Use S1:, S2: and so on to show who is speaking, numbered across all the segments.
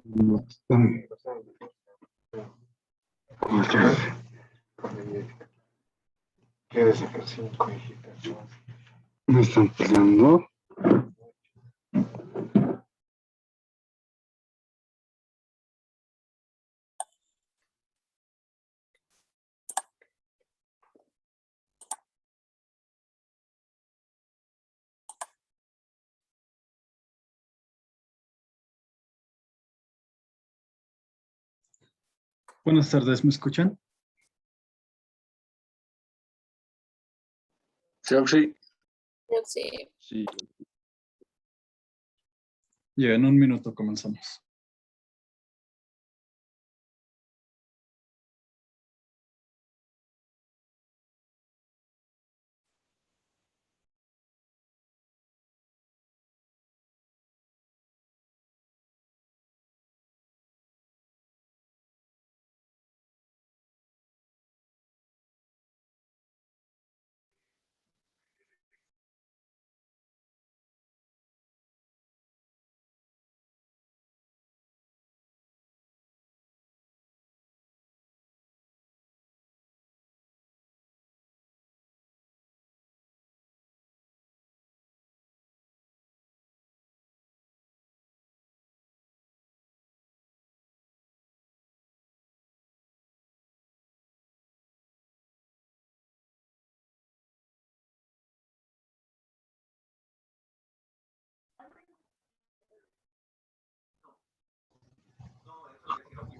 S1: Están,
S2: Quédese por 5, hijita.
S1: me están peleando. Buenas tardes, ¿me escuchan?
S2: Sí.
S3: Sí.
S4: Sí.
S1: Ya, en un minuto comenzamos.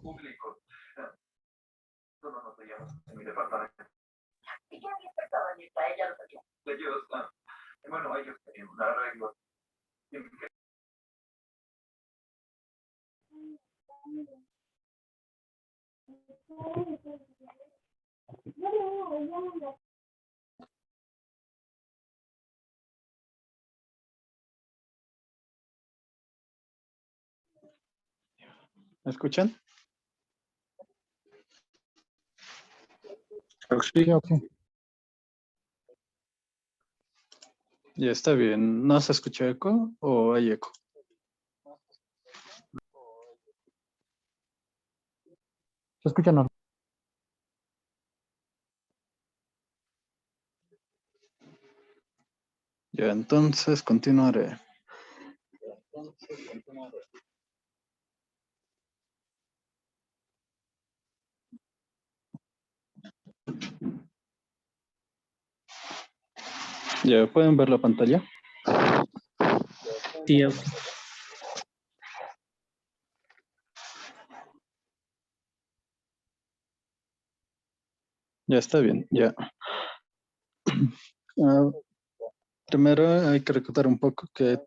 S5: Público. No nos veíamos en mi departamento. ¿Y qué había expectado Anita? Ella lo sabía. Ellos, bueno, ellos tenían un arreglo.
S1: ¿Me escuchan?
S2: Sí.
S1: Ya está bien. ¿No se escucha eco o hay eco?
S2: Se escucha normal.
S1: Ya, entonces continuaré. Ya, ¿pueden ver la pantalla?
S6: Sí,
S1: Ya está bien, ya. Ah, primero hay que recordar un poco que...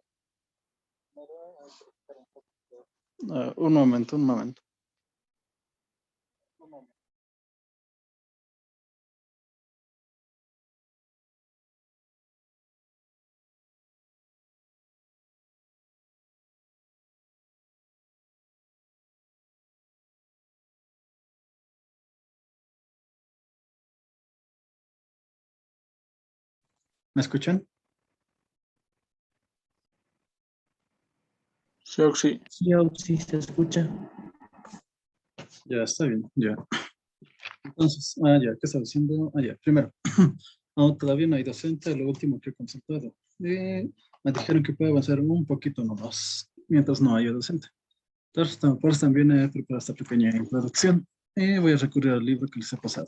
S1: un momento. ¿Me escuchan?
S2: Sí.
S6: sí se escucha.
S1: Ya está bien, ya. Entonces, ya, ¿qué estaba diciendo? Ya, primero, todavía no hay docente, lo último que he consultado. Me dijeron que puede avanzar un poquito nomás, mientras no haya docente. Entonces, por eso también he preparado esta pequeña introducción y voy a recurrir al libro que les he pasado.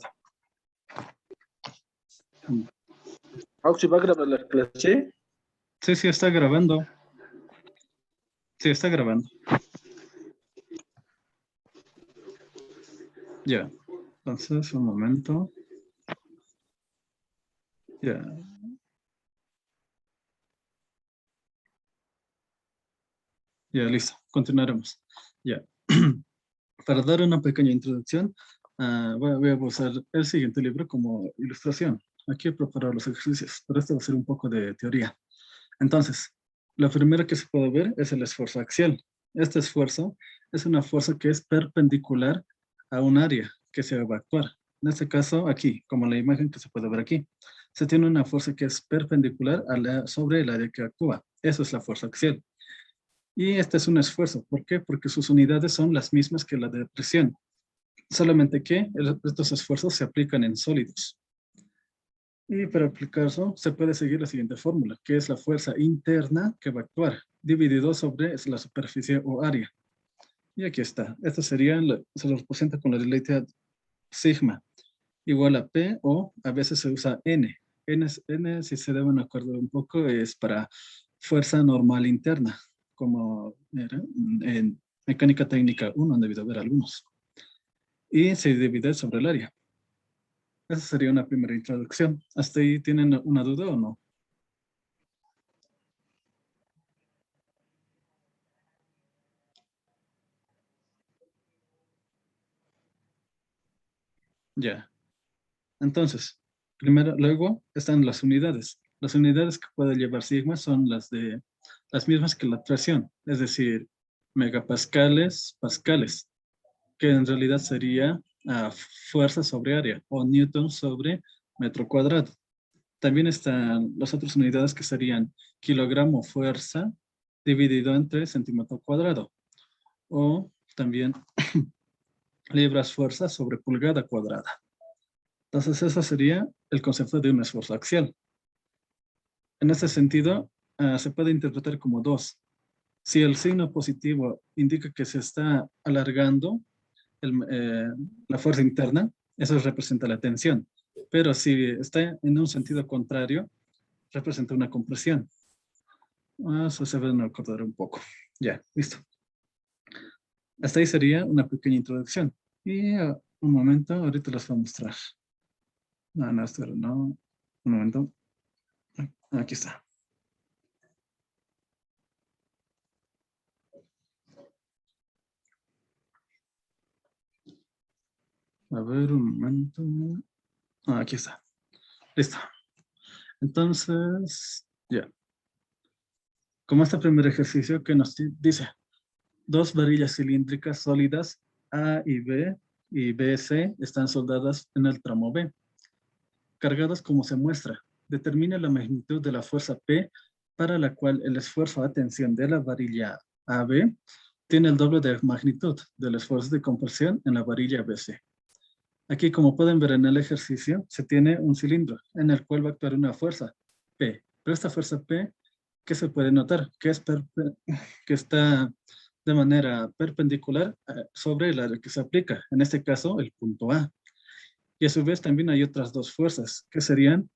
S2: ¿Sí va a grabar la clase?
S1: Sí, está grabando. Sí, está grabando. Ya, entonces, un momento. Ya. Ya, listo. Continuaremos. Ya. Para dar una pequeña introducción, voy a usar el siguiente libro como ilustración. Aquí he preparado los ejercicios, pero esto va a ser un poco de teoría. Entonces, lo primero que se puede ver es el esfuerzo axial. Este esfuerzo es una fuerza que es perpendicular a un área que se va a actuar. En este caso, aquí, como la imagen que se puede ver aquí, se tiene una fuerza que es perpendicular sobre el área que actúa. Eso es la fuerza axial. Y este es un esfuerzo. ¿Por qué? Porque sus unidades son las mismas que la de presión. Solamente que estos esfuerzos se aplican en sólidos. Y para aplicarlo se puede seguir la siguiente fórmula, que es la fuerza interna que va a actuar, dividido sobre la superficie o área. Y aquí está. Esto sería, se lo representa con la related sigma, igual a P, o a veces se usa N. N, si se deben acordar un poco, es para fuerza normal interna, como era en mecánica técnica 1, han debido haber algunos. Y se divide sobre el área. Esa sería una primera introducción. ¿Hasta ahí tienen una duda o no? Ya. Entonces, primero, luego están las unidades. Las unidades que puede llevar sigma son las mismas que la presión, es decir, megapascales, pascales, que en realidad sería fuerza sobre área o newton sobre metro cuadrado. También están las otras unidades que serían kilogramo fuerza dividido entre centímetro cuadrado, o también libras fuerza sobre pulgada cuadrada. Entonces, eso sería el concepto de un esfuerzo axial. En este sentido, se puede interpretar como dos. Si el signo positivo indica que se está alargando la fuerza interna, eso representa la tensión. Pero si está en un sentido contrario, representa una compresión. Eso se debe acordar un poco. Ya, listo. Hasta ahí sería una pequeña introducción. Y un momento, ahorita les voy a mostrar. No, espera, no. Un momento. Aquí está. A ver, un momento. Aquí está. Listo. Entonces, ya. Como este primer ejercicio que nos dice, dos varillas cilíndricas sólidas A y B y BC están soldadas en el tramo B, cargadas como se muestra. Determina la magnitud de la fuerza P para la cual el esfuerzo a tensión de la varilla AB tiene el doble de magnitud del esfuerzo de compresión en la varilla BC. Aquí, como pueden ver en el ejercicio, se tiene un cilindro en el cual va a actuar una fuerza P. Pero esta fuerza P, ¿qué se puede notar? Que está de manera perpendicular sobre el área que se aplica, en este caso el punto A. Y a su vez también hay otras dos fuerzas, que serían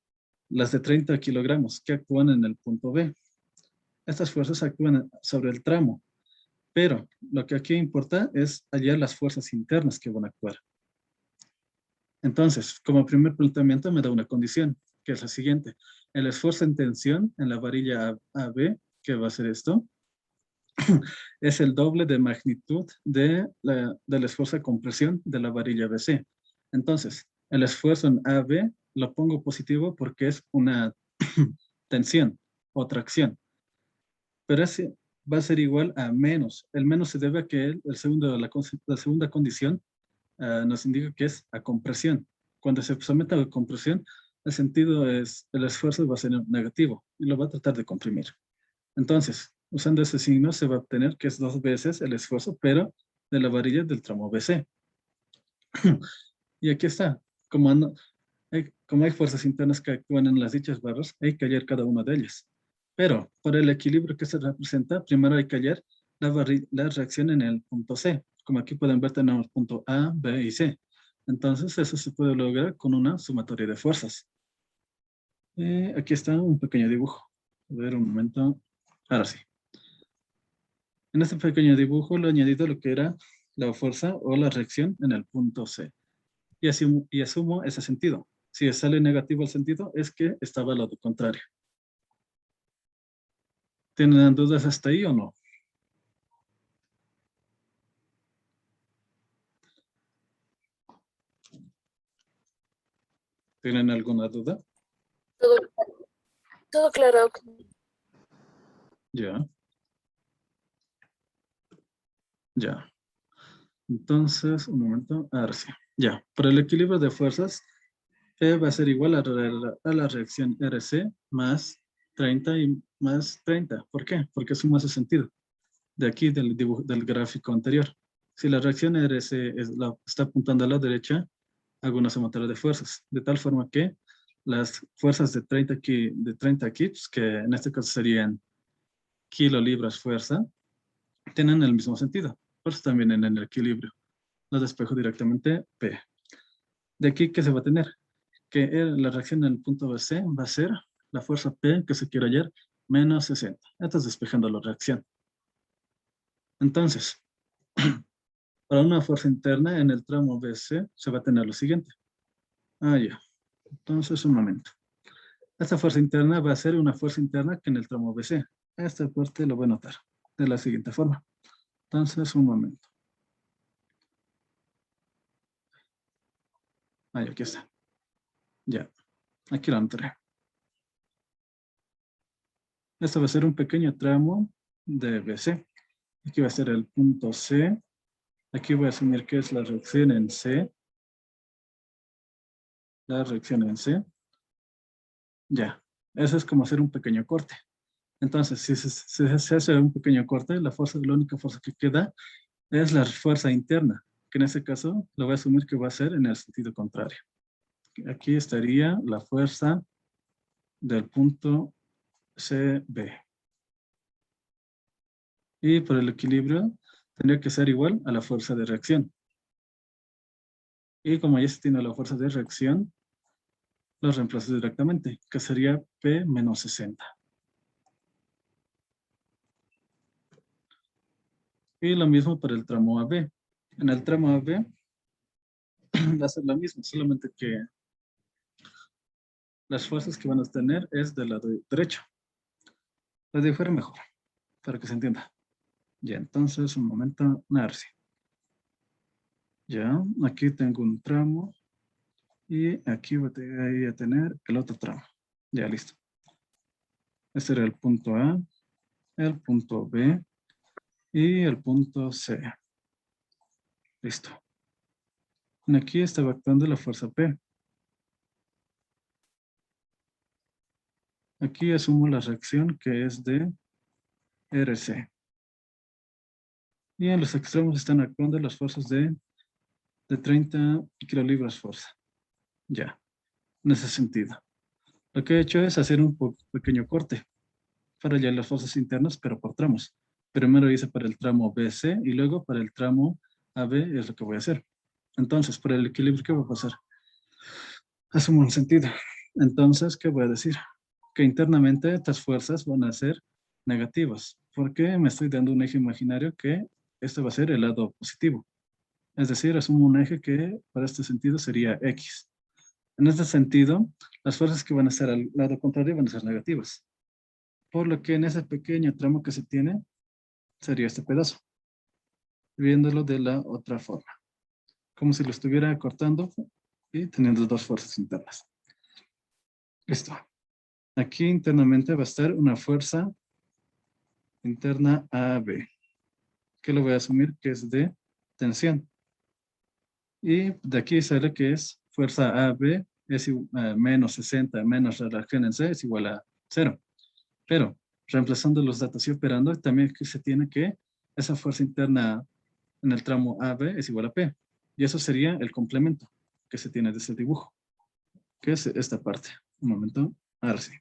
S1: las de 30 kilogramos, que actúan en el punto B. Estas fuerzas actúan sobre el tramo, pero lo que aquí importa es hallar las fuerzas internas que van a actuar. Entonces, como primer planteamiento me da una condición, que es la siguiente. El esfuerzo en tensión en la varilla AB, que va a ser esto, es el doble de magnitud del esfuerzo de compresión de la varilla BC. Entonces, el esfuerzo en AB lo pongo positivo porque es una tensión o tracción. Pero ese va a ser igual a menos. El menos se debe a que la segunda condición nos indica que es a compresión. Cuando se somete a compresión, el sentido es, el esfuerzo va a ser negativo y lo va a tratar de comprimir. Entonces, usando ese signo se va a obtener que es 2 veces el esfuerzo, pero de la varilla del tramo BC. Y aquí está. Como hay fuerzas internas que actúan en las dichas barras, hay que hallar cada una de ellas. Pero, para el equilibrio que se representa, primero hay que hallar la reacción en el punto C. Como aquí pueden ver, tenemos punto A, B y C. Entonces, eso se puede lograr con una sumatoria de fuerzas. Aquí está un pequeño dibujo. A ver, un momento. Ahora sí. En este pequeño dibujo le he añadido lo que era la fuerza o la reacción en el punto C. Y asumo ese sentido. Si sale negativo el sentido, es que estaba al lado contrario. ¿Tienen dudas hasta ahí o no? ¿Tienen alguna duda?
S3: Todo claro.
S1: Ya. Ya. Entonces, un momento. Ahora sí. Ya. Para el equilibrio de fuerzas, P va a ser igual a la reacción RC más 30 y más 30. ¿Por qué? Porque suma ese sentido. de aquí del dibujo, del gráfico anterior. Si la reacción RC está apuntando a la derecha, hago una sumatoria de fuerzas, de tal forma que las fuerzas de 30 kips, que en este caso serían kilolibras fuerza, tienen el mismo sentido. Por eso también en el equilibrio. Lo despejo directamente P. De aquí, ¿qué se va a tener? Que la reacción en el punto BC va a ser la fuerza P que se quiere hallar menos 60. Esto es despejando la reacción. Entonces, para una fuerza interna en el tramo BC se va a tener lo siguiente. Ya. Entonces, un momento. Esta fuerza interna va a ser una fuerza interna que en el tramo BC. Esta parte lo voy a notar de la siguiente forma. Entonces, un momento. Aquí está. Ya. Aquí lo anotaré. Esto va a ser un pequeño tramo de BC. Aquí va a ser el punto C. Aquí voy a asumir que es la reacción en C. La reacción en C. Ya. Eso es como hacer un pequeño corte. Entonces, si se hace un pequeño corte, la única fuerza que queda es la fuerza interna, que en este caso lo voy a asumir que va a ser en el sentido contrario. Aquí estaría la fuerza del punto CB. Y por el equilibrio tendría que ser igual a la fuerza de reacción. Y como ya se tiene la fuerza de reacción, lo reemplazo directamente, que sería P menos 60. Y lo mismo para el tramo AB. En el tramo AB va a ser lo mismo, solamente que las fuerzas que van a tener es del lado derecho. Lo dibujaré mejor, para que se entienda. Ya, entonces, un momento, Narci. Ya, aquí tengo un tramo y aquí voy a tener el otro tramo. Ya, listo. Este era el punto A, el punto B y el punto C. Listo. Aquí estaba actuando la fuerza P. Aquí asumo la reacción que es de RC. Y en los extremos están actuando las fuerzas de 30 kilolibras fuerza. Ya, en ese sentido. Lo que he hecho es hacer un pequeño corte para hallar las fuerzas internas, pero por tramos. Primero hice para el tramo BC y luego para el tramo AB es lo que voy a hacer. Entonces, para el equilibrio, ¿qué voy a pasar? Asumo un sentido. Entonces, ¿qué voy a decir? Que internamente estas fuerzas van a ser negativas, porque me estoy dando un eje imaginario que este va a ser el lado positivo. Es decir, asumo un eje que para este sentido sería X. En este sentido, las fuerzas que van a estar al lado contrario van a ser negativas. Por lo que en ese pequeño tramo que se tiene, sería este pedazo. Viéndolo de la otra forma. Como si lo estuviera cortando y teniendo dos fuerzas internas. Listo. Aquí internamente va a estar una fuerza interna AB, que lo voy a asumir que es de tensión. Y de aquí sale que es fuerza AB es menos 60 menos la reacción en C es igual a 0. Pero reemplazando los datos y operando, también se tiene que esa fuerza interna en el tramo AB es igual a P. Y eso sería el complemento que se tiene de ese dibujo, que es esta parte. Un momento, ahora sí.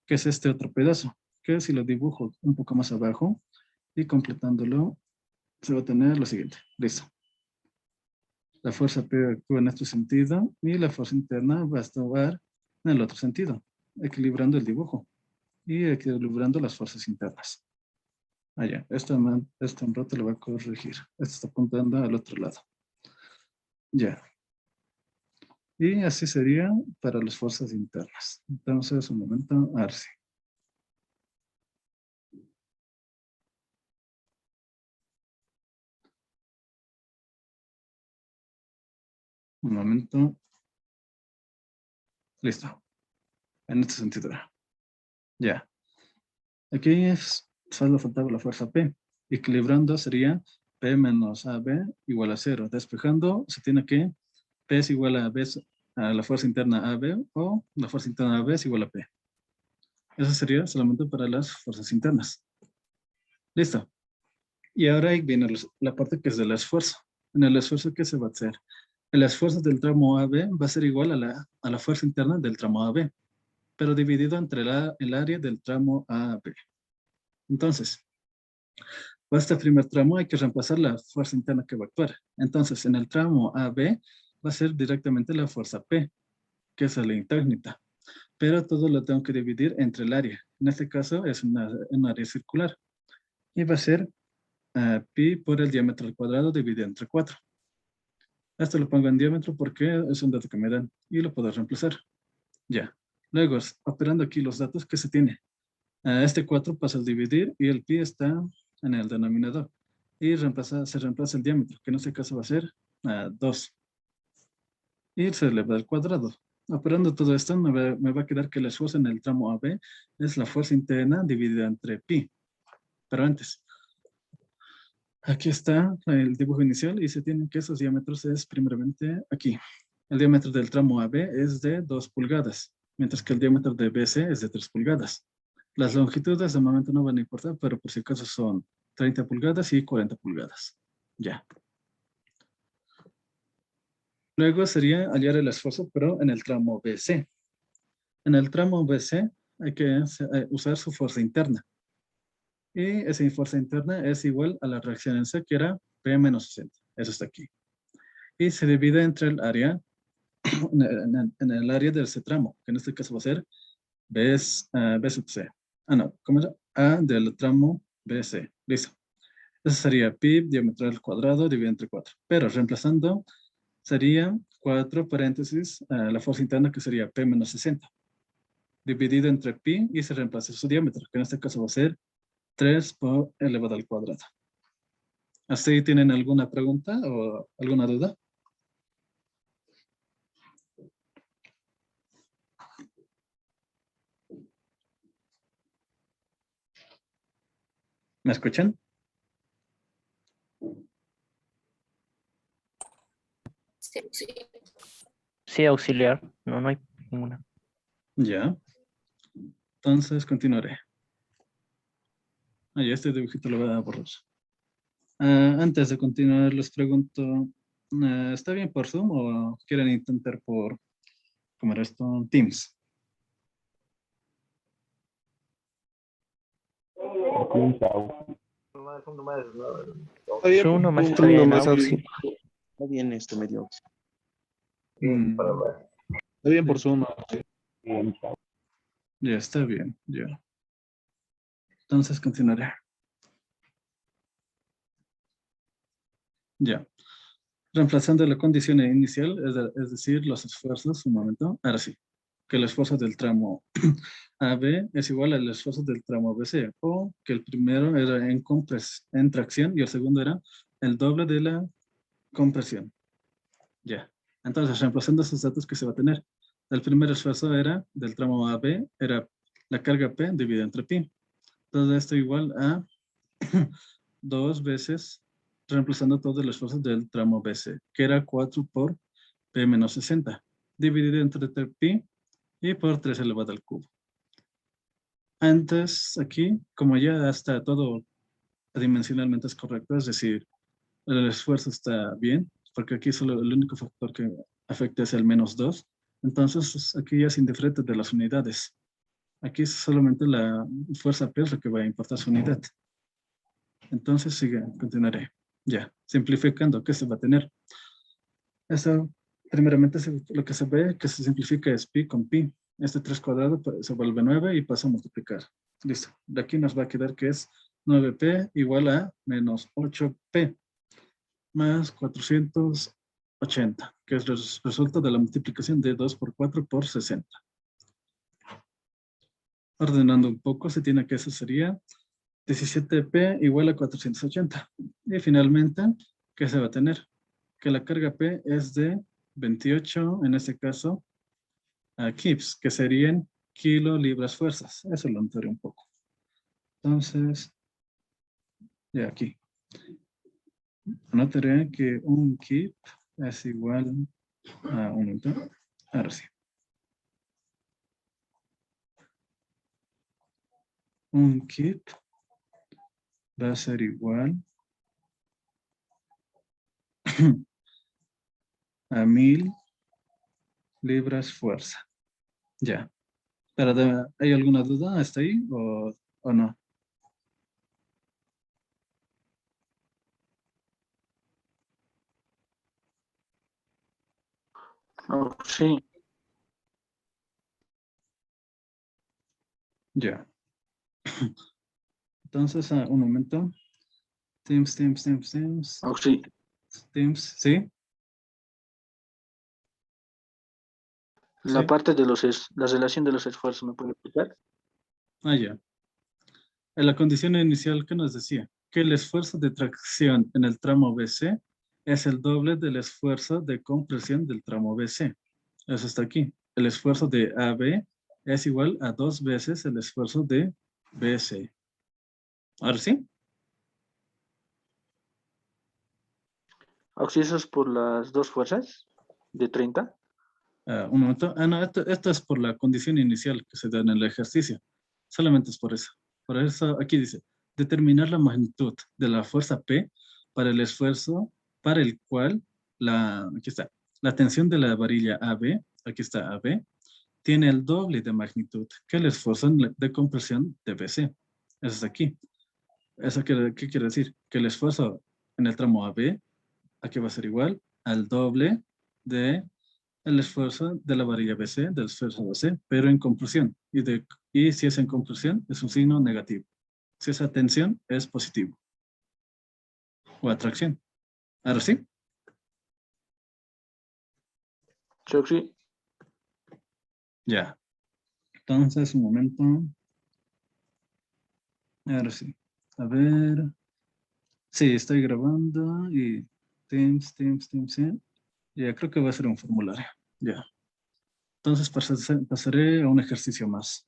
S1: Que es este otro pedazo, que si lo dibujo un poco más abajo y completándolo, se va a tener lo siguiente. Listo. La fuerza P actúa en este sentido y la fuerza interna va a actuar en el otro sentido, equilibrando el dibujo y equilibrando las fuerzas internas. Ya, esto en rato lo voy a corregir. Esto está apuntando al otro lado. Ya. Y así sería para las fuerzas internas. Entonces, un momento, Arce. Un momento. Listo. En este sentido. Ya. Aquí solo faltaba la fuerza P. Equilibrando sería P menos AB igual a 0. Despejando se tiene que P es igual a B a la fuerza interna AB o la fuerza interna AB es igual a P. Eso sería solamente para las fuerzas internas. Listo. Y ahora ahí viene la parte que es del esfuerzo. En el esfuerzo, ¿qué se va a hacer? El esfuerzo del tramo AB va a ser igual a la fuerza interna del tramo AB, pero dividido entre el área del tramo AB. Entonces, para este primer tramo hay que reemplazar la fuerza interna que va a actuar. Entonces, en el tramo AB va a ser directamente la fuerza P, que es la incógnita. Pero todo lo tengo que dividir entre el área. En este caso es un área circular. Y va a ser pi por el diámetro al cuadrado dividido entre 4. Esto lo pongo en diámetro porque es un dato que me dan y lo puedo reemplazar. Ya. Luego, operando aquí los datos que se tiene. Este 4 pasa a dividir y el pi está en el denominador. Y se reemplaza el diámetro, que en este caso va a ser 2. Y se eleva al cuadrado. Operando todo esto, me va a quedar que el esfuerzo en el tramo AB es la fuerza interna dividida entre pi. Pero antes, aquí está el dibujo inicial y se tienen que esos diámetros es primeramente aquí. El diámetro del tramo AB es de 2 pulgadas, mientras que el diámetro de BC es de 3 pulgadas. Las longitudes de momento no van a importar, pero por si acaso son 30 pulgadas y 40 pulgadas. Ya. Luego sería hallar el esfuerzo, pero en el tramo BC. En el tramo BC hay que usar su fuerza interna. Y esa fuerza interna es igual a la reacción en C, que era P menos 60. Eso está aquí. Y se divide entre el área, en el área del C tramo, que en este caso va a ser B sub C. No, ¿cómo era? A del tramo BC. Listo. Eso sería pi diámetro al cuadrado dividido entre 4. Pero reemplazando sería 4 paréntesis, la fuerza interna que sería P menos 60. Dividido entre pi y se reemplaza su diámetro, que en este caso va a ser 3 por elevado al cuadrado. ¿Hasta ahí tienen alguna pregunta o alguna duda? ¿Me escuchan?
S6: Sí, auxiliar. No, no hay ninguna.
S1: Ya. Entonces continuaré. Ya este dibujito lo voy a borrar. Antes de continuar, les pregunto, ¿está bien por Zoom o quieren intentar por, ¿cómo era esto? Teams.
S6: Zoom nomás está bien, auxiliar.
S3: Está bien medio.
S1: Mm,
S2: Está bien por Zoom.
S1: ya está bien, ya. Entonces continuaré. Ya. Reemplazando la condición inicial, es decir, los esfuerzos, un momento, ahora sí, que el esfuerzo del tramo AB es igual al esfuerzo del tramo BC, o que el primero era en tracción y el segundo era el doble de la compresión. Ya. Entonces, reemplazando esos datos que se va a tener. El primer esfuerzo era del tramo AB, era la carga P dividida entre pi. Todo esto igual a 2 veces, reemplazando todo el esfuerzo del tramo BC, que era 4 por P menos 60, dividido entre pi y por 3 elevado al cubo. Antes, aquí, como ya está todo dimensionalmente es correcto, es decir, el esfuerzo está bien, porque aquí solo el único factor que afecta es el menos 2, entonces aquí ya es indiferente de las unidades. Aquí es solamente la fuerza P es lo que va a importar su unidad. Entonces, sigue, continuaré. Ya, simplificando, ¿qué se va a tener? Esto, primeramente, lo que se ve que se simplifica es pi con pi. Este 3 cuadrado se vuelve 9 y pasa a multiplicar. Listo. De aquí nos va a quedar que es 9p igual a menos 8p más 480, que es el resultado de la multiplicación de 2 por 4 por 60. Ordenando un poco, se tiene que eso sería 17p igual a 480. Y finalmente, ¿qué se va a tener? Que la carga P es de 28, en este caso, kips, que serían kilolibras fuerzas. Eso lo enteré un poco. Entonces, ya aquí. Anotaré que un kip es igual a un newton. Ahora sí. Un kip va a ser igual a 1000 libras fuerza. Ya. Pero ¿hay alguna duda hasta ahí o no?
S2: Oh, sí.
S1: Ya. Entonces, un momento. Teams.
S2: Oh, sí.
S1: Teams, ¿sí?
S2: La
S1: Sí.
S2: parte de la relación de los esfuerzos, ¿me puede explicar?
S1: Ya. En la condición inicial que nos decía que el esfuerzo de tracción en el tramo BC es el doble del esfuerzo de compresión del tramo BC. Eso está aquí. El esfuerzo de AB es igual a 2 veces el esfuerzo de BC. Ahora sí.
S2: Oh, sí, eso es por las dos fuerzas de 30.
S1: Un momento. No, esto es por la condición inicial que se da en el ejercicio. Solamente es por eso. Por eso aquí dice, determinar la magnitud de la fuerza P para el esfuerzo para el cual aquí está, la tensión de la varilla AB, aquí está AB, tiene el doble de magnitud que el esfuerzo de compresión de BC. Eso está aquí. ¿Qué quiere decir? Que el esfuerzo en el tramo AB aquí va a ser igual al doble de el esfuerzo de la varilla BC, del esfuerzo BC, pero en compresión. Y si es en compresión, es un signo negativo. Si es a tensión, es positivo. O atracción. Ahora sí.
S2: Yo sí.
S1: Ya. Entonces, un momento. Ahora sí. A ver. Sí, estoy grabando y Teams, sí. Ya, creo que va a ser un formulario. Ya. Entonces pasaré a un ejercicio más.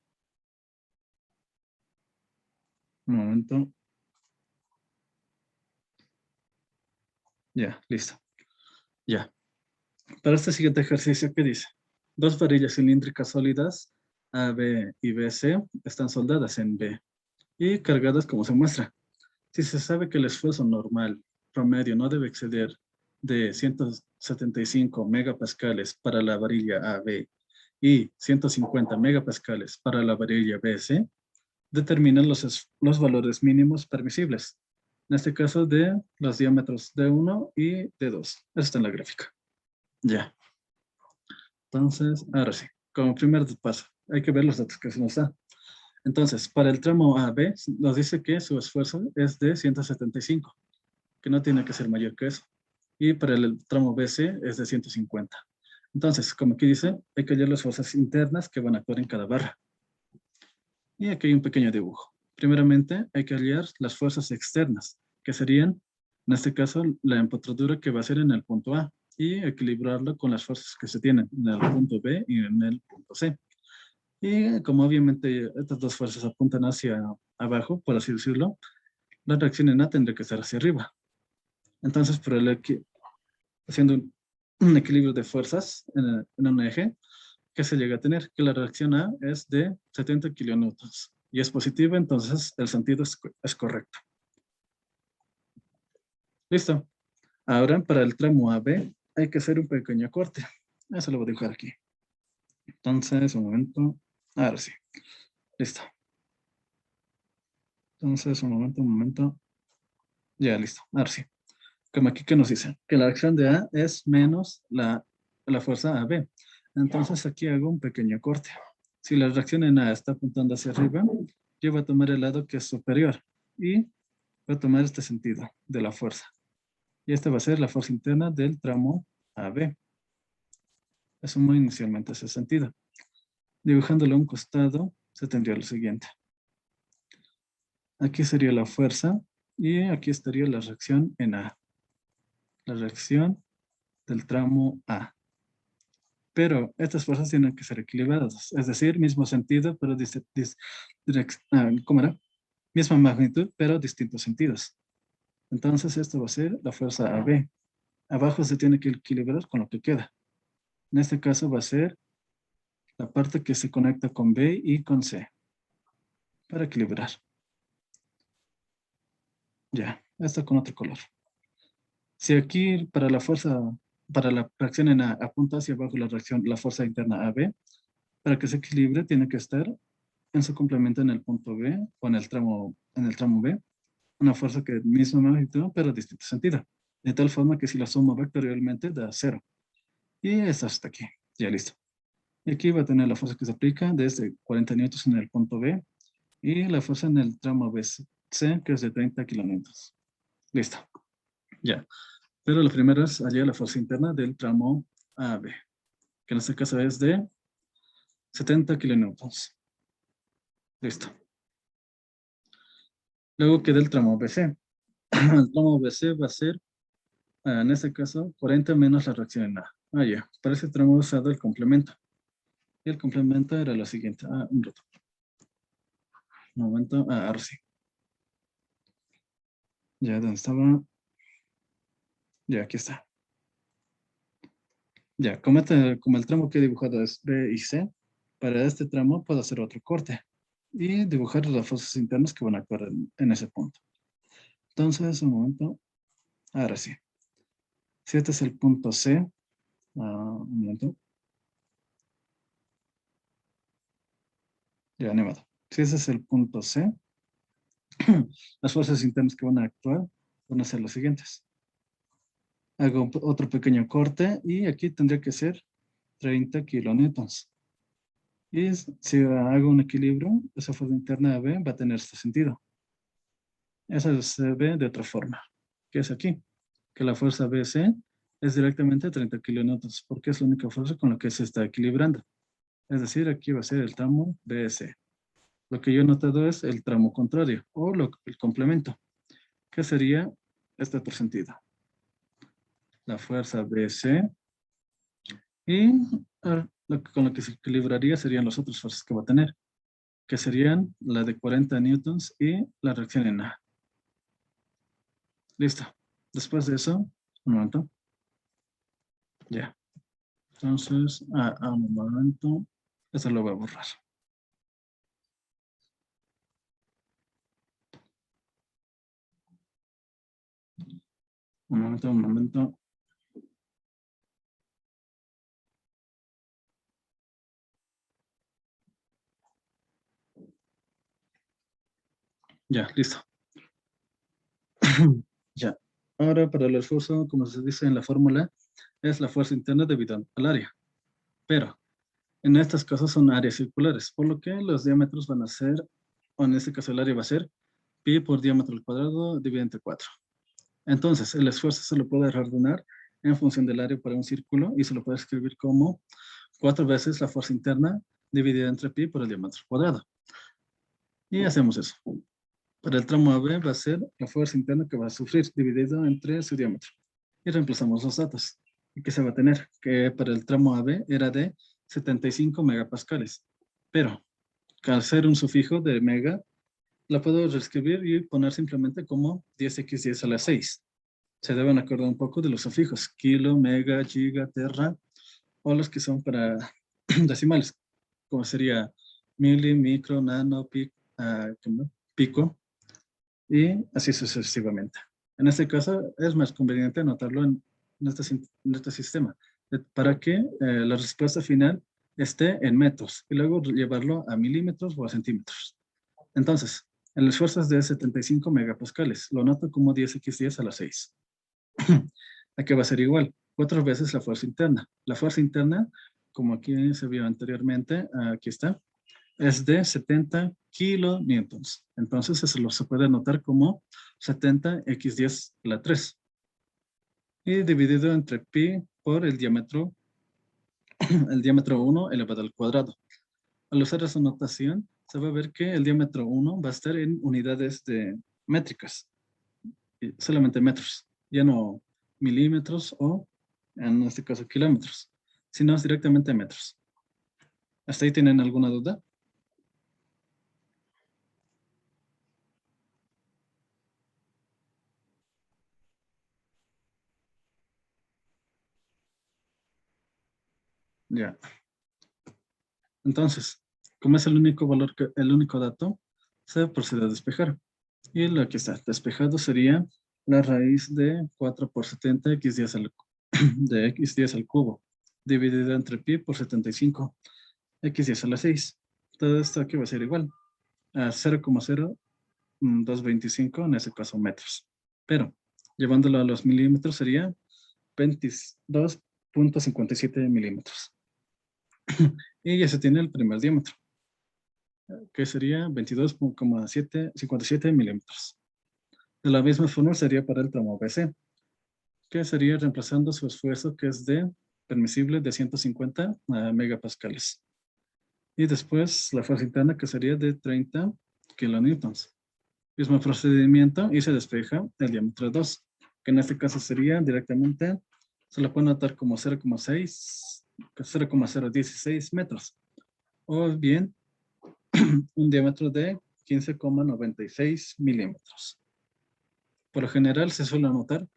S1: Un momento. Ya, listo. Ya. Para este siguiente ejercicio, ¿qué dice? Dos varillas cilíndricas sólidas, AB y BC, están soldadas en B y cargadas como se muestra. Si se sabe que el esfuerzo normal promedio no debe exceder de 175 megapascales para la varilla AB y 150 megapascales para la varilla BC, determinan los valores mínimos permisibles. En este caso de los diámetros D1 y D2. Eso está en la gráfica. Ya. Entonces, ahora sí, como primer paso, hay que ver los datos que se nos da. Entonces, para el tramo AB, nos dice que su esfuerzo es de 175, que no tiene que ser mayor que eso. Y para el tramo BC es de 150. Entonces, como aquí dice, hay que hallar las fuerzas internas que van a actuar en cada barra. Y aquí hay un pequeño dibujo. Primeramente, hay que hallar las fuerzas externas, que serían, en este caso, la empotradura que va a ser en el punto A, y equilibrarlo con las fuerzas que se tienen en el punto B y en el punto C. Y como obviamente estas dos fuerzas apuntan hacia abajo, por así decirlo, la reacción en A tendría que estar hacia arriba. Entonces, haciendo un equilibrio de fuerzas en un eje, ¿qué se llega a tener? Que la reacción A es de 70 kilonewtons y es positiva, entonces el sentido es correcto. Listo. Ahora, para el tramo AB, hay que hacer un pequeño corte. Eso lo voy a dibujar aquí. Entonces, un momento. Ahora sí. Listo. Entonces, un momento. Ya, listo. Ahora sí. Como aquí que nos dice que la acción de A es menos la fuerza AB. Entonces, aquí hago un pequeño corte. Si la reacción en A está apuntando hacia arriba, yo voy a tomar el lado que es superior y voy a tomar este sentido de la fuerza. Y esta va a ser la fuerza interna del tramo AB. Eso muy inicialmente ese sentido. Dibujándolo a un costado, se tendría lo siguiente. Aquí sería la fuerza y aquí estaría la reacción en A. La reacción del tramo A. Pero estas fuerzas tienen que ser equilibradas, es decir, mismo sentido, pero ¿cómo era? Misma magnitud, pero distintos sentidos. Entonces, esto va a ser la fuerza AB. Abajo se tiene que equilibrar con lo que queda. En este caso va a ser la parte que se conecta con B y con C para equilibrar. Ya, esto con otro color. Si aquí para la fuerza, para la reacción en A apunta hacia abajo la reacción, la fuerza interna AB, para que se equilibre tiene que estar en su complemento en el punto B o en el tramo B, una fuerza que es misma magnitud pero distinto sentido, de tal forma que si la sumo vectorialmente da 0. Y es hasta aquí, ya listo. Y aquí va a tener la fuerza que se aplica desde 40 newtons en el punto B y la fuerza en el tramo BC, que es de 30 kilonewtons. Listo, ya. Pero lo primero es hallar la fuerza interna del tramo AB, que en este caso es de 70 kilonewtons. Listo. Luego queda el tramo BC. El tramo BC va a ser, en este caso, 40 menos la reacción en A. Ya. Para ese tramo usado el complemento. Y el complemento era lo siguiente. Un rato. Un momento. Ahora sí. Ya, ¿dónde estaba? Ya, aquí está. Ya, como el tramo que he dibujado es B y C, para este tramo puedo hacer otro corte y dibujar las fuerzas internas que van a actuar en ese punto. Entonces, un momento. Ahora sí. Si este es el punto C, un momento. Ya, animado. Si ese es el punto C, las fuerzas internas que van a actuar van a ser las siguientes. Hago otro pequeño corte y aquí tendría que ser 30 kilonewtons. Y si hago un equilibrio, esa fuerza interna B va a tener este sentido. Esa se ve de otra forma, que es aquí, que la fuerza BC es directamente 30 kilonewtons, porque es la única fuerza con la que se está equilibrando. Es decir, aquí va a ser el tramo BC. Lo que yo he notado es el tramo contrario, o el complemento, que sería este otro sentido. La fuerza BC, y con lo que se equilibraría serían las otras fuerzas que va a tener, que serían la de 40 newtons y la reacción en A. Listo. Después de eso, un momento. Ya. Entonces, un momento. Esto lo voy a borrar. Un momento, un momento. Ya, listo. Ya. Ahora, para el esfuerzo, como se dice en la fórmula, es la fuerza interna debido al área. Pero, en estas cosas son áreas circulares, por lo que los diámetros van a ser, o en este caso el área va a ser, pi por diámetro al cuadrado dividido entre 4. Entonces, el esfuerzo se lo puede reordenar en función del área para un círculo y se lo puede escribir como 4 veces la fuerza interna dividida entre pi por el diámetro cuadrado. Y hacemos eso. Para el tramo AB va a ser la fuerza interna que va a sufrir dividido entre su diámetro. Y reemplazamos los datos. ¿Y qué se va a tener? Que para el tramo AB era de 75 megapascales. Pero, al ser un sufijo de mega, la puedo reescribir y poner simplemente como 10x10 a la 6. Se deben acordar un poco de los sufijos, kilo, mega, giga, terra, o los que son para decimales, como sería mili, micro, nano, pico, y así sucesivamente. En este caso, es más conveniente anotarlo en este sistema, para que la respuesta final esté en metros, y luego llevarlo a milímetros o a centímetros. Entonces, el esfuerzo es de 75 megapascales, lo anoto como 10x10 a la 6. Aquí va a ser igual, 4 veces la fuerza interna. La fuerza interna, como aquí se vio anteriormente, aquí está, es de 70 kilonewtons. Entonces, eso se puede anotar como 70x10 a la 3. Y dividido entre pi por el diámetro 1 elevado al cuadrado. Al usar esa notación, se va a ver que el diámetro 1 va a estar en unidades métricas, solamente metros, ya no milímetros o, en este caso, kilómetros, sino directamente metros. ¿Hasta ahí tienen alguna duda? Ya. Entonces, como es el único valor, el único dato, se procede a despejar. Y lo que está despejado sería la raíz de 4 por 70 x 10 de x 10 al cubo, dividido entre pi por 75, x 10 a la 6. Todo esto aquí va a ser igual a 0,0225, en ese caso metros. Pero, llevándolo a los milímetros, sería 22.57 milímetros. Y ya se tiene el primer diámetro, que sería 22,57 milímetros. De la misma forma sería para el tramo BC, que sería reemplazando su esfuerzo, que es de permisible de 150 megapascales. Y después la fuerza interna, que sería de 30 kilonewtons. Mismo procedimiento y se despeja el diámetro 2, que en este caso sería directamente, se lo puede notar como 0,016 metros. O bien un diámetro de 15,96 milímetros. Por lo general se suele anotar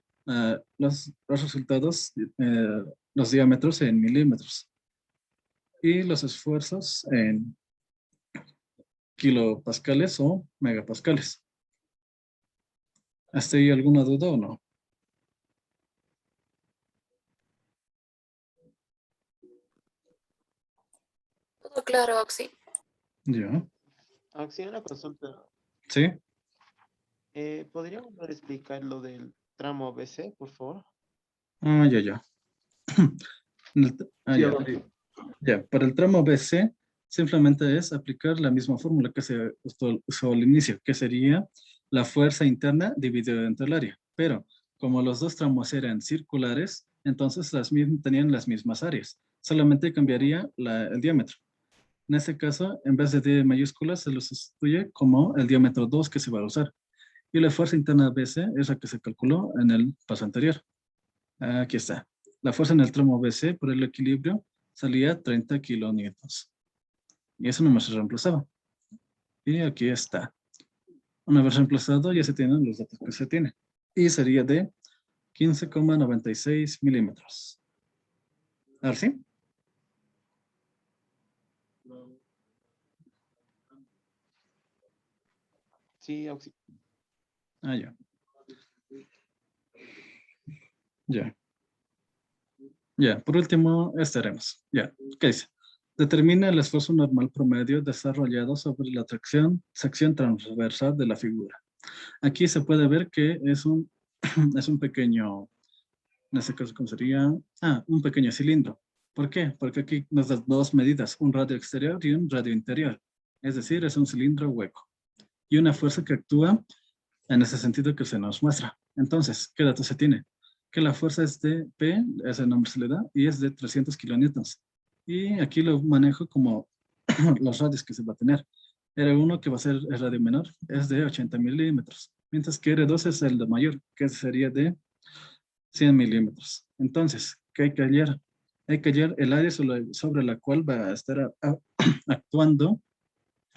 S1: los resultados, los diámetros en milímetros y los esfuerzos en kilopascales o megapascales. ¿Hasta ahí alguna duda o no?
S4: Todo claro, Oxy.
S1: Ya.
S3: Oxy, una consulta.
S1: ¿Sí?
S3: ¿Podría volver a explicar lo del tramo BC, por favor?
S1: Ya.
S2: Sí,
S1: Ya.
S2: Adolfo.
S1: Ya, para el tramo BC simplemente es aplicar la misma fórmula que se usó al inicio, que sería la fuerza interna dividida entre el área. Pero como los dos tramos eran circulares, entonces tenían las mismas áreas. Solamente cambiaría el diámetro. En este caso, en vez de D mayúscula, se lo sustituye como el diámetro 2 que se va a usar. Y la fuerza interna BC es la que se calculó en el paso anterior. Aquí está. La fuerza en el tramo BC por el equilibrio salía 30 kilonewtons. Y eso no se reemplazaba. Y aquí está. Una vez reemplazado, ya se tienen los datos que se tienen. Y sería de 15,96 milímetros. A ver, ¿sí?
S3: Sí, Oxy.
S1: Ya. Ya. Ya, por último, estaremos. Ya, ¿qué dice? Determina el esfuerzo normal promedio desarrollado sobre la sección transversal de la figura. Aquí se puede ver que es un pequeño, en este caso, ¿cómo sería? Un pequeño cilindro. ¿Por qué? Porque aquí nos da dos medidas, un radio exterior y un radio interior. Es decir, es un cilindro hueco. Y una fuerza que actúa en ese sentido que se nos muestra. Entonces, ¿qué dato se tiene? Que la fuerza es de P, ese nombre se le da, y es de 300 kilonewtons. Y aquí lo manejo como los radios que se va a tener. R1, que va a ser el radio menor, es de 80 milímetros, mientras que R2 es el de mayor, que sería de 100 milímetros. Entonces, ¿qué hay que hallar? Hay que hallar el área sobre la cual va a estar actuando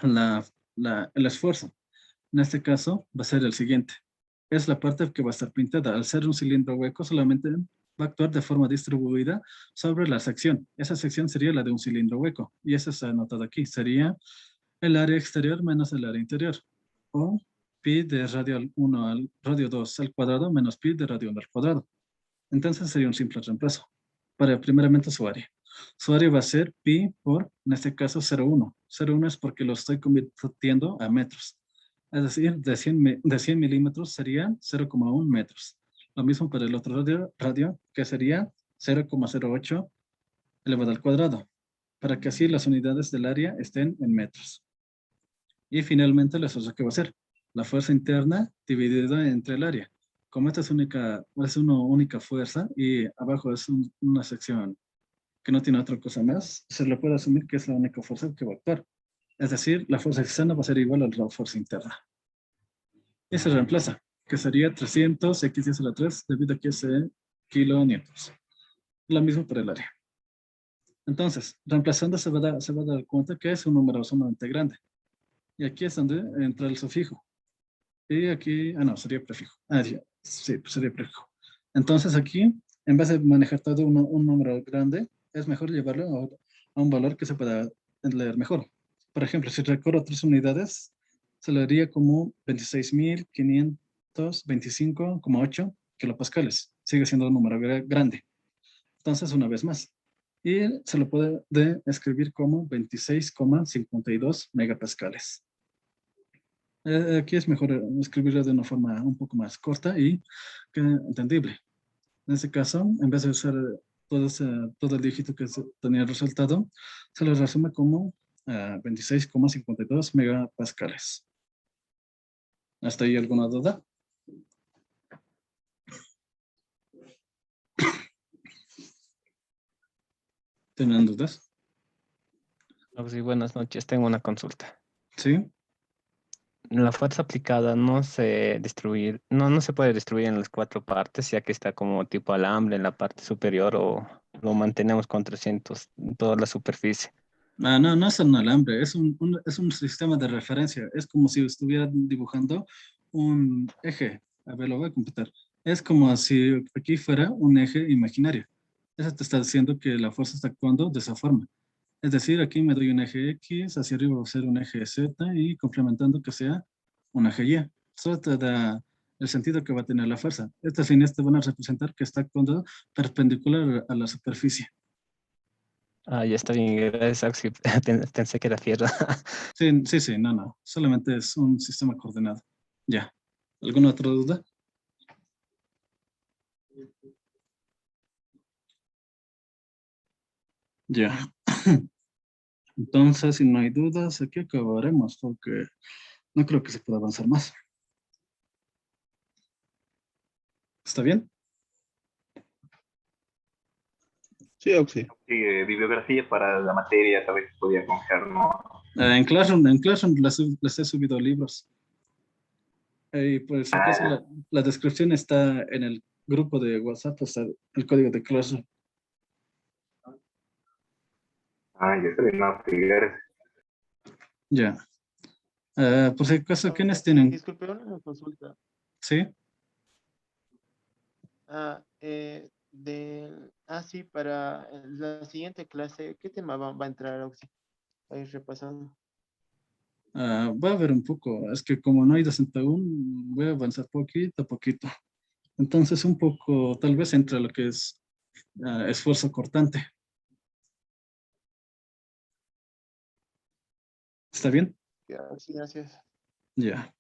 S1: el esfuerzo. En este caso, va a ser el siguiente. Es la parte que va a estar pintada. Al ser un cilindro hueco, solamente va a actuar de forma distribuida sobre la sección. Esa sección sería la de un cilindro hueco. Y eso está anotado aquí. Sería el área exterior menos el área interior. O pi de radio 1 al radio 2 al cuadrado menos pi de radio 1 al cuadrado. Entonces sería un simple reemplazo. Para primeramente su área. Su área va a ser pi por, en este caso, 0,1. 0,1 es porque lo estoy convirtiendo a metros. Es decir, de 100 milímetros sería 0,1 metros. Lo mismo para el otro radio, que sería 0,08 elevado al cuadrado, para que así las unidades del área estén en metros. Y finalmente la fuerza que va a ser la fuerza interna dividida entre el área. Como esta es una única fuerza y abajo es una sección que no tiene otra cosa más, se le puede asumir que es la única fuerza que va a actuar. Es decir, la fuerza externa va a ser igual a la fuerza interna. Y se reemplaza, que sería 300 x 10 a la 3 debido a que es kilonewtons. Lo mismo para el área. Entonces, reemplazando se va a dar cuenta que es un número sumamente grande. Y aquí es donde entra el sufijo. Y aquí, no, sería prefijo. Ya, sí, sería prefijo. Entonces aquí, en vez de manejar todo un número grande, es mejor llevarlo a un valor que se pueda leer mejor. Por ejemplo, si recorro 3 unidades, se le daría como 26.500 25,8 kilopascales. Sigue siendo un número grande. Entonces, una vez más. Y se lo puede escribir como 26,52 megapascales. Aquí es mejor escribirlo de una forma un poco más corta y entendible. En este caso, en vez de usar todo el dígito que tenía el resultado, se lo resume como 26,52 megapascales. ¿Hasta ahí alguna duda? ¿Tienen dudas?
S6: Oxy, buenas noches. Tengo una consulta.
S1: ¿Sí?
S6: La fuerza aplicada no no se puede distribuir en las 4 partes, ya que está como tipo alambre en la parte superior, o lo mantenemos con 300 en toda la superficie.
S1: No, no es un alambre, es un sistema de referencia. Es como si estuviera dibujando un eje. A ver, lo voy a computar. Es como si aquí fuera un eje imaginario. Eso te está diciendo que la fuerza está actuando de esa forma. Es decir, aquí me doy un eje X, hacia arriba va a ser un eje Z y complementando que sea un eje Y. Eso te da el sentido que va a tener la fuerza. Estas líneas te van a representar que está actuando perpendicular a la superficie.
S6: Ah, ya está bien, gracias, Oxy. Pensé que era fierro.
S1: Sí, sí, sí, no. Solamente es un sistema coordenado. Ya. ¿Alguna otra duda? Ya. Entonces, si no hay dudas, aquí acabaremos porque no creo que se pueda avanzar más. ¿Está bien?
S7: Sí, Oxy.
S5: Sí, bibliografía para la materia, tal vez podía confiar, ¿no?
S1: En Classroom les he subido libros. Y por si acaso la descripción está en el grupo de WhatsApp, está el código de Classroom.
S5: Ah, ya sé, no, sí, gracias.
S1: Ya. Por si acaso, ¿quiénes
S3: Ah,
S1: tienen?
S3: disculpe, una consulta.
S1: ¿Sí?
S3: Sí, para la siguiente clase, ¿qué tema va a entrar, Oxy? A ir repasando.
S1: Voy a ver un poco. Es que como no hay docente aún, voy a avanzar poquito a poquito. Entonces, un poco, tal vez entre lo que es esfuerzo cortante. ¿Está bien?
S3: Ya, sí, gracias.
S1: Ya.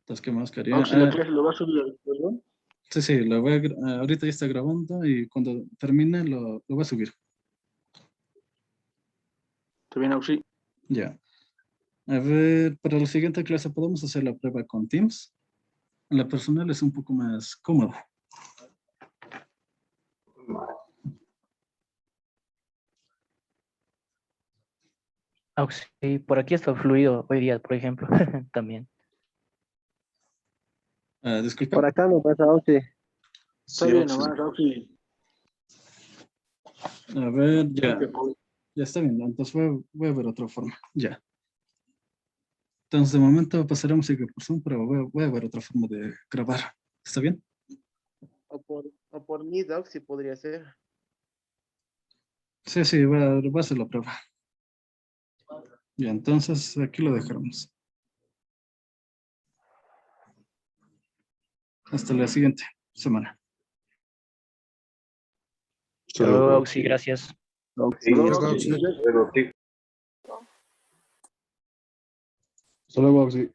S1: Entonces, ¿qué más quería?
S2: Oxy, la clase lo va a subir al perdón.
S1: Sí, sí, lo voy ahorita ya está grabando y cuando termine lo voy a subir.
S2: ¿Está bien, Oxy?
S1: Ya. A ver, para la siguiente clase podemos hacer la prueba con Teams. En la personal es un poco más cómodo.
S6: Oxy, por aquí está fluido hoy día, por ejemplo, también.
S1: Disculpe.
S8: Por acá no pasa, Oxy.
S2: Está
S7: Sí,
S2: bien,
S7: Oxy.
S2: nomás, Oxy.
S1: A ver, ya.
S2: Creo que-
S1: Ya está bien. Entonces voy a ver otra forma. Ya. Entonces, de momento pasaremos a por Zoom, pero voy a ver otra forma de grabar. ¿Está bien?
S3: O por Meet, Oxy podría ser.
S1: Sí, sí, va a ser la prueba. Ya, entonces aquí lo dejaremos. Hasta la siguiente semana.
S6: Hasta luego, Oxy, gracias.
S5: Sí,
S7: Luego,
S5: sí,
S7: Oxy.
S5: luego, sí.
S1: Hasta luego, Oxy.